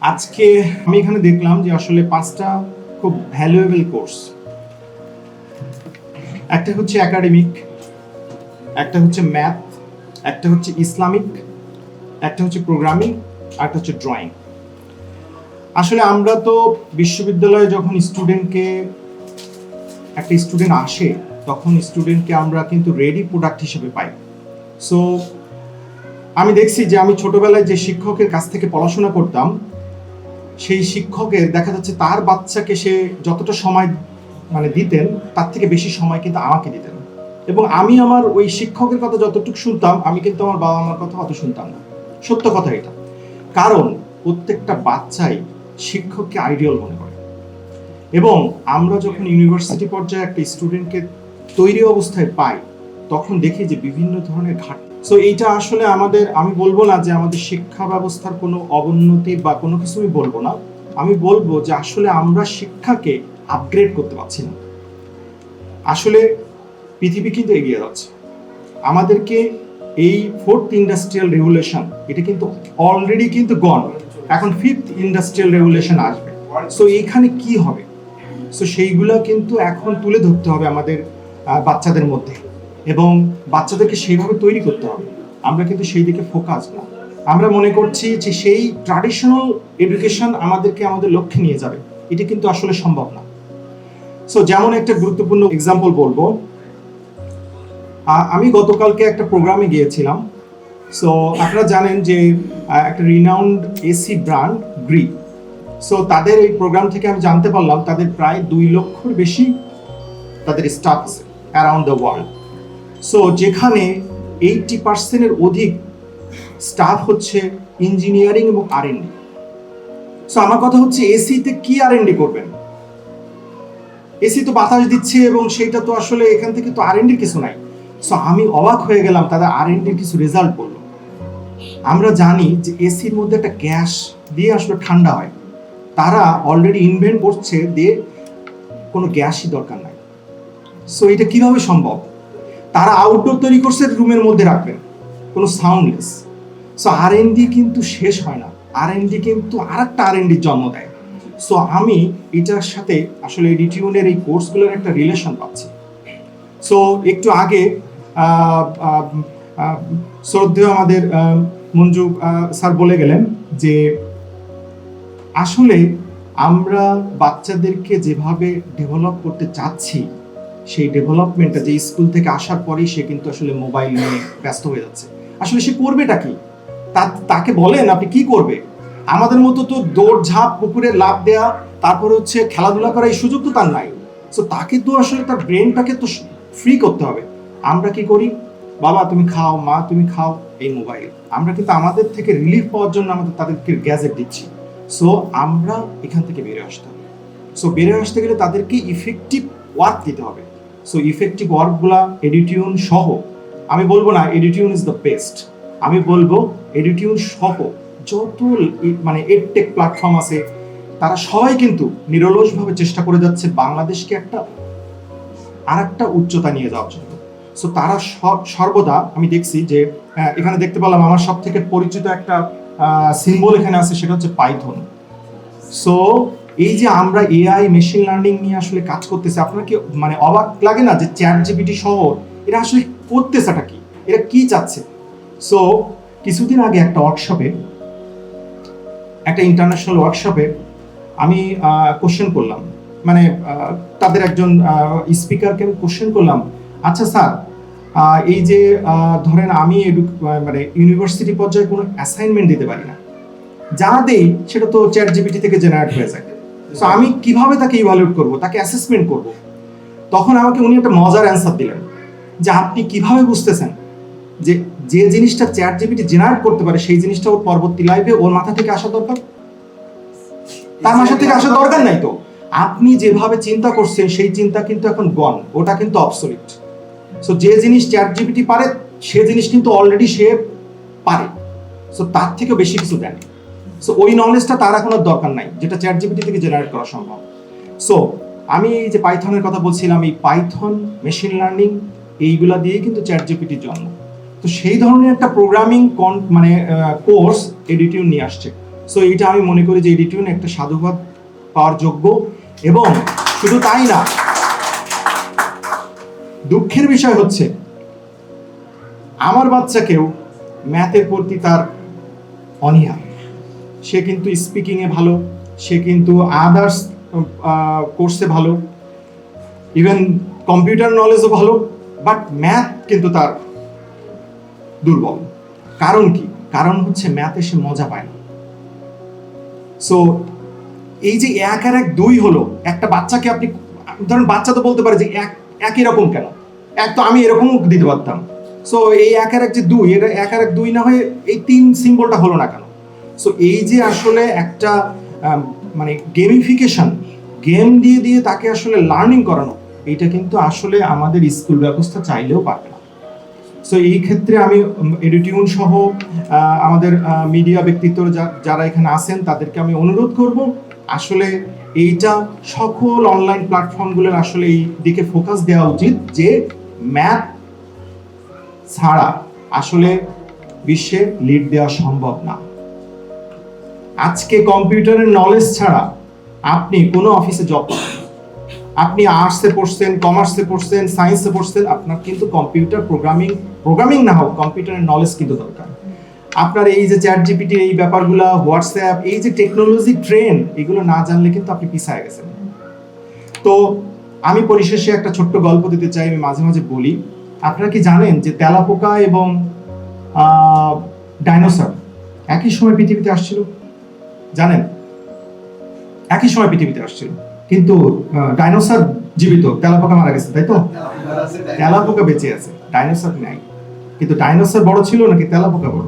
আজকে আমি এখানে দেখলাম যে আসলে 5টা খুব ভ্যালুয়েবল কোর্স। একটা হচ্ছে একাডেমিক, একটা হচ্ছে ম্যাথ, একটা হচ্ছে ইসলামিক, একটা হচ্ছে প্রোগ্রামিং, আর একটা হচ্ছে ড্রয়িং। আসলে আমরা তো বিশ্ববিদ্যালয়ে যখন একটা স্টুডেন্ট আসে তখন স্টুডেন্টকে আমরা কিন্তু রেডি প্রোডাক্ট হিসেবে পাই। সো আমি দেখছি যে আমি ছোটবেলায় যে শিক্ষকের কাছ থেকে পড়াশোনা করতাম সেই শিক্ষকের দেখা যাচ্ছে তার বাচ্চাকে সে যতটা সময় দিতেন তার থেকে বেশি সময় কিন্তু আমাকে দিতেন, এবং আমি আমার ওই শিক্ষকের কথা যতটুকু শুনতাম আমি কিন্তু আমার বাবা মার কথা অত শুনতাম না। সত্য কথা এটা, কারণ প্রত্যেকটা বাচ্চাই শিক্ষককে আইডিয়াল মনে করে, এবং আমরা যখন ইউনিভার্সিটি পর্যায়ে একটা স্টুডেন্টকে তৈরি অবস্থায় পাই তখন দেখি যে বিভিন্ন ধরনের ঘাটতি। সো এইটা আসলে আমি বলবো না যে আমাদের শিক্ষা ব্যবস্থার কোনো অবনতি বা কোনো কিছু আমি বলবো না, আমি বলবো যে আসলে আমরা শিক্ষাকে আপগ্রেড করতে পারছি না। আসলে পৃথিবী কিন্তু এগিয়ে যাচ্ছে, আমাদেরকে এই 4th ইন্ডাস্ট্রিয়াল রেভলিউশন এটা কিন্তু অলরেডি কিন্তু গন, এখন 5th ইন্ডাস্ট্রিয়াল রেভলিউশন আসবে। সো এইখানে কি হবে, সো সেইগুলা কিন্তু এখন তুলে ধরতে হবে আমাদের বাচ্চাদের মধ্যে, এবং বাচ্চাদেরকে সেইভাবে তৈরি করতে হবে। আমরা কিন্তু সেই দিকে ফোকাস না, আমরা মনে করছি যে সেই ট্র্যাডিশনাল এডুকেশন আমাদেরকে আমাদের লক্ষ্যে নিয়ে যাবে, এটা কিন্তু আসলে সম্ভব না। সো যেমন একটা গুরুত্বপূর্ণ এক্সাম্পল বলবো, আমি গতকালকে একটা প্রোগ্রামে গিয়েছিলাম। সো আপনারা জানেন যে একটা renowned AC brand Gree, so তাদের এই প্রোগ্রাম থেকে আমি জানতে পারলাম তাদের প্রায় 2 লক্ষর বেশি তাদের স্টাফ আছে অ্যারাউন্ড দ্য ওয়ার্ল্ড। সো যেখানে 80% অধিক স্টাফ হচ্ছে ইঞ্জিনিয়ারিং এবং R&D। সো আমার কথা হচ্ছে এসিতে কি R&D করবেন? এসি তো বাতাস দিচ্ছে এবং সেটা তো আসলে এখান থেকে তো R&D কিছু নাই। সো আমি অবাক হয়ে গেলাম, তাদের R&D কিছু রেজাল্ট বললো। আমরা জানি যে এসির মধ্যে একটা গ্যাস দিয়ে আসলে ঠান্ডা হয়, তারা অলরেডি ইনভেন্ট করছে দিয়ে কোনো গ্যাসই দরকার নাই। সো এটা কিভাবে সম্ভব? তারা আউটডোর তৈরি করছে, রুমের মধ্যে রাখবেন, কোনো সাউন্ডলেস। সো R&D কিন্তু শেষ হয় না, R&D কিন্তু আরেকটা R&Dর জন্ম দেয়। সো আমি এটার সাথে আসলে এডিটিউনের এই কোর্সগুলোর একটা রিলেশন পাচ্ছি। সো একটু আগে শ্রদ্ধেয় আমাদের মঞ্জু স্যার বলে গেলেন যে আসলে আমরা বাচ্চাদেরকে যেভাবে ডেভেলপ করতে চাচ্ছি সেই ডেভেলপমেন্টটা যে স্কুল থেকে আসার পরেই সে কিন্তু আসলে মোবাইল নিয়ে ব্যস্ত হয়ে যাচ্ছে। আসলে সে করবেটা কি? তাকে বলেন আপনি কি করবে? আমাদের মতো তো দৌড় ঝাঁপ পুকুরে লাফ দেয়া তারপরে হচ্ছে খেলাধুলা করার এই সুযোগ তো তার নাই। সো তাকে তো আসলে তার ব্রেনটাকে তো ফ্রি করতে হবে। আমরা কি করি? বাবা তুমি খাও, মা তুমি খাও, এই মোবাইল। আমরা কিন্তু আমাদের থেকে রিলিফ পাওয়ার জন্য তাদেরকে গ্যাজেট দিচ্ছি। সো আমরা এখান থেকে বেরিয়ে আসতে হবে। সো বেরিয়ে আসতে গেলে তাদেরকে ইফেক্টিভ ওয়ার্ক দিতে হবে। সো ইফেক্টিভ ওয়ার্কগুলা এডিটিউন সহ, আমি বলবো না এডিটিউন ইজ দ্য বেস্ট, আমি বলবো এডিটিউন সহ যত এডটেক প্ল্যাটফর্ম আছে তারা সবাই কিন্তু নিরলসভাবে চেষ্টা করে যাচ্ছে বাংলাদেশকে আরেকটা উচ্চতা নিয়ে যাওয়ার জন্য। সো তারা সর্বদা, আমি দেখছি যে এখানে দেখতে পেলাম আমার সব থেকে পরিচিত একটা সিম্বল এখানে আছে, সেটা হচ্ছে পাইথন। সো এই যে আমরা এআই মেশিন লার্নিং নিয়ে আসলে কাজ করতেছি, আপনার কি অবাক লাগে না যে ChatGPT সহ এরা আসলে করতেছেটা কি, এরা কি চাচ্ছে? সো কিছুদিন আগে একটা ওয়ার্কশপে, একটা ইন্টারন্যাশনাল ওয়ার্কশপে আমি কোশ্চেন করলাম, তাদের একজন স্পিকারকে আমি কোশ্চেন করলাম, আচ্ছা স্যার এই যে ধরেন আমি ইউনিভার্সিটি পর্যায়ে কোনো অ্যাসাইনমেন্ট দিতে পারি না, যা দেই সেটা তো ChatGPT থেকে জেনারেট হয়ে যায়। সো আমি কিভাবে তাকে ইভালুয়েট করব, তাকে অ্যাসেসমেন্ট করব? তখন আমাকে উনি একটা মজার অ্যান্সার দিলেন যে আপনি কিভাবে বুঝতেছেন যে যে জিনিসটা ChatGPT জেনারেট করতে পারে সেই জিনিসটা ওর পরবর্তী লাইফে ওর মাথা থেকে আসা দরকার? তার মাথা থেকে আসা দরকার নাই তো। আপনি যেভাবে চিন্তা করছেন সেই চিন্তা কিন্তু এখন গন, ওটা কিন্তু অবসলিট। সো যে জিনিস ChatGPT পারে সে জিনিস কিন্তু অলরেডি সে পারে, সো তার থেকে বেশি কিছু দেন। সো ওই নলেজটা তার এখন আর দরকার নাই যেটা ChatGPT থেকে জেনারেট করা সম্ভব। সো আমি এই যে পাইথনের কথা বলছিলাম, এই পাইথন মেশিন লার্নিং এইগুলা দিয়ে কিন্তু ChatGPT-র জন্ম। তো সেই ধরনের একটা প্রোগ্রামিং কোর্স এডিটিউন নিয়ে আসছে। সো এটা আমি মনে করি যে এডিটিউন একটা সাধুবাদ পাওয়ার যোগ্য। এবং শুধু তাই না, দুঃখের বিষয় হচ্ছে আমার বাচ্চাকেও ম্যাথের প্রতি তার অনীহা। সে কিন্তু স্পিকিংয়ে ভালো, সে কিন্তু আদার্স কোর্সে ভালো, ইভেন কম্পিউটার নলেজও ভালো, বাট ম্যাথ কিন্তু তার দুর্বল। কারণ কি? কারণ হচ্ছে ম্যাথে সে মজা পায় না। সো এই যে 1 আর 1 2 হলো, একটা বাচ্চাকে আপনি ধরুন, বাচ্চা তো বলতে পারে যে একই রকম কেন, এক তো আমি এরকমও দিতে পারতাম। সো এই 1 আর 1 যে 2, এটা 1 আর 1 2 না হয়ে এই 3 সিম্বলটা হলো না কেন? সো এই যে আসলে একটা মানে গেমিফিকেশন, গেম দিয়ে দিয়ে তাকে আসলে লার্নিং করানো, এটা কিন্তু আসলে আমাদের স্কুল ব্যবস্থা চাইলেও পারবে না। সো এই ক্ষেত্রে আমি এডিটিউন সহ আমাদের মিডিয়া ব্যক্তিত্ব যারা এখানে আছেন তাদেরকে আমি অনুরোধ করব, আসলে এইটা সকল অনলাইন প্ল্যাটফর্মগুলোর আসলে এই দিকে ফোকাস দেওয়া উচিত যে ম্যাথ ছাড়া আসলে বিশ্বে লিড দেওয়া সম্ভব না। আজকে কম্পিউটারের নলেজ ছাড়া আপনি কোনো অফিসে জব পাবেন না। আপনি আর্টসে পড়ছেন, কমার্সে পড়ছেন, সায়েন্সে পড়ছেন, আপনার কিন্তু কম্পিউটার প্রোগ্রামিং না হোক, কম্পিউটারের নলেজ কিন্তু দরকার। আপনার এই যে চ্যাট জিপিটি, এই ব্যাপারগুলো, হোয়াটসঅ্যাপ, এই যে টেকনোলজি ট্রেন্ড, এগুলো না জানলে কিন্তু আপনি পিছায় গেছেন। তো আমি পরিশেষে একটা ছোট্ট গল্প দিতে চাই। আমি মাঝে মাঝে বলি, আপনারা কি জানেন যে তেলাপোকা এবং ডাইনোসর একই সময় পৃথিবীতে আসছিল? জানেন? একই সময় পৃথিবীতে আসছিল, কিন্তু ডাইনোসর জীবিত, তেলাপোকা মারা গেছে, তাই তো? তেলাপোকা বেঁচে আছে, ডাইনোসর নাই। কিন্তু ডাইনোসর বড় ছিল নাকি তেলাপোকা বড়?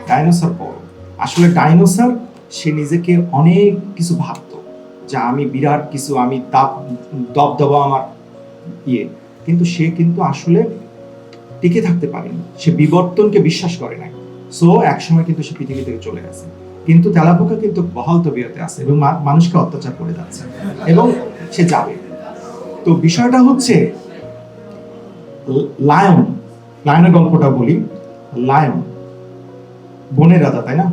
ডাইনোসর বড়। আসলে ডাইনোসর সে নিজেকে অনেক কিছু ভাবতো, যা আমি বিরাট কিছু, আমি দবদবা আমার ইয়ে, কিন্তু সে কিন্তু আসলে টিকে থাকতে পারেনি, সে বিবর্তনকে বিশ্বাস করে নাই। সো একসময় কিন্তু সে পৃথিবী থেকে চলে গেছে। কিন্তু তেলাপোকা কিন্তু বহাল তবিয়তে আছে এবং মানুষকে অত্যাচার করে যাচ্ছে এবং সে যাবে। তো বিষয়টা হচ্ছে লায়নের গল্পটা বলি। লায়ন বনের রাজা, তাই না?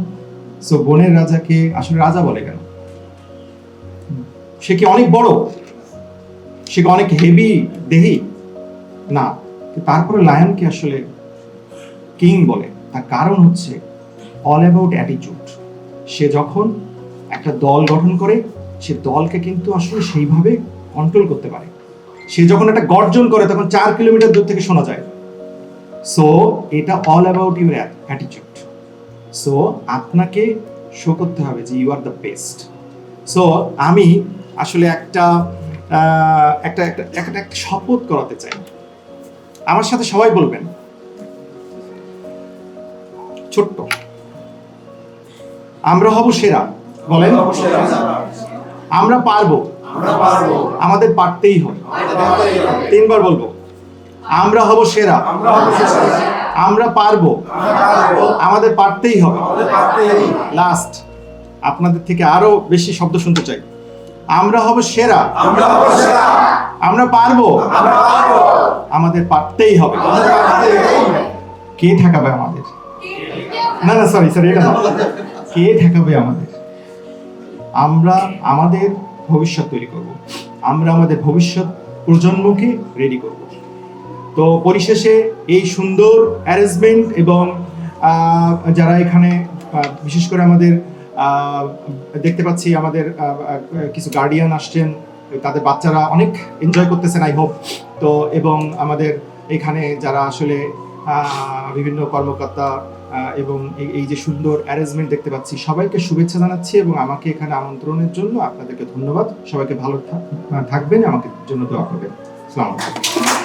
সো বনের রাজাকে আসলে রাজা বলে কেন? সে কি অনেক বড়? সে কি অনেক হেভি দেহি? না, তারপরে লায়নকে আসলে কিং বলে। তার কারণ হচ্ছে অল অ্যাবাউট অ্যাটিটিউড। সে যখন একটা দল গঠন করে, সে দলকে কিন্তু আসলে সেইভাবে কন্ট্রোল করতে পারে। সে যখন একটা গর্জন করে, তখন 4 কিলোমিটার দূর থেকে শোনা যায়। সো এটা all about your attitude. So আপনাকে শো করতে হবে যে you are the best. So আমি আসলে একটা শপথ করাতে চাই, আমার সাথে সবাই বলবেন, ছোট্ট, আমরা হব সেরা। বলেন, আমরা পারবো, আমাদের পারতেই হবে। 3 বার বলবো, আমরা হব সেরা, আমরা পারবো, আমাদের পারতেই হবে। লাস্ট, আপনাদের থেকে আরো বেশি শব্দ শুনতে চাই। আমরা হব সেরা, আমরা পারবো, আমাদের পারতেই হবে। কে ঠেকাবে আমাদের? না, সরি, এটা না। কে ঠেকাবে আমাদের? আমরা আমাদের ভবিষ্যৎ তৈরি করব, আমরা আমাদের ভবিষ্যৎ প্রজন্মকে রেডি করব। তো পরিশেষে এই সুন্দর অ্যারেঞ্জমেন্ট এবং যারা এখানে বিশেষ করে আমাদের দেখতে পাচ্ছি আমাদের কিছু গার্ডিয়ান আসছেন, তাদের বাচ্চারা অনেক এনজয় করতেছেন, আই হোপ। তো এবং আমাদের এখানে যারা আসলে বিভিন্ন কর্মকর্তা এবং এই যে সুন্দর অ্যারেঞ্জমেন্ট দেখতে পাচ্ছি, সবাইকে শুভেচ্ছা জানাচ্ছি এবং আমাকে এখানে আমন্ত্রণের জন্য আপনাদেরকে ধন্যবাদ। সবাইকে ভালো থাকবেন, আমাকে জন্য দোয়া করবেন। আসসালামু আলাইকুম।